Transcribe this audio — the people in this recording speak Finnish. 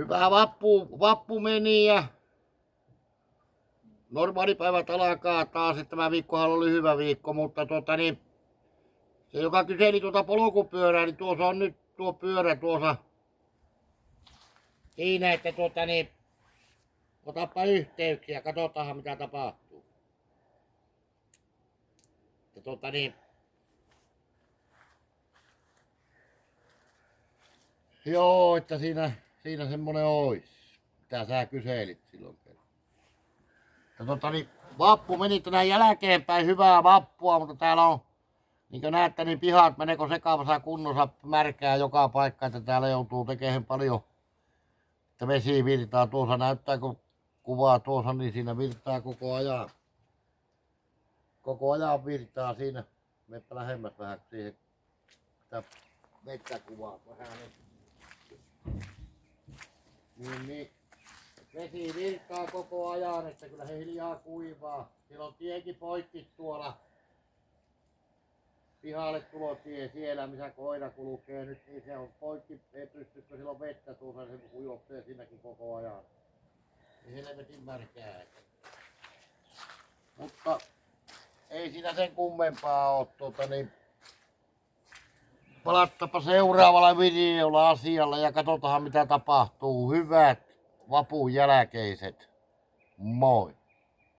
Hyvä vappu meni ja normaalipäivät alkaa taas, että tämä viikkohan oli hyvä viikko, mutta se joka kyseli tuota polkupyörää, niin tuossa on nyt tuo pyörä tuossa siinä, että otapa yhteyksiä, katsotaan mitä tapahtuu. Joo, että siinä semmonen ois, mitä sä kyselit silloin. Vappu meni tänään jälkeenpäin, hyvää vappua, mutta täällä on, niin kuin näette, niin pihat menekö sekavassa kunnossa märkää joka paikka, että täällä joutuu tekemään paljon, että vesi virtaa. Tuossa näyttää, kun kuvaa tuossa, niin siinä virtaa koko ajan. Koko ajan virtaa siinä. Meppä lähemmäs vähän siihen sitä metsäkuvaa vähän. Niin. Vesi virtaa koko ajan, että kyllä he hiljaa kuivaa. Siellä on tiekin poikki tuolla. Pihalle tulotie siellä, missä koira kulkee nyt, niin se on poikki, ei pysty, kun siellä on vettä tuossa, se ujoksee sinnekin koko ajan. Niin helvetin märkää. Mutta ei siinä sen kummempaa oo, palattapa seuraavalla videolla asialla ja katsotaan mitä tapahtuu. Hyvät vapun jälkeiset. Moi!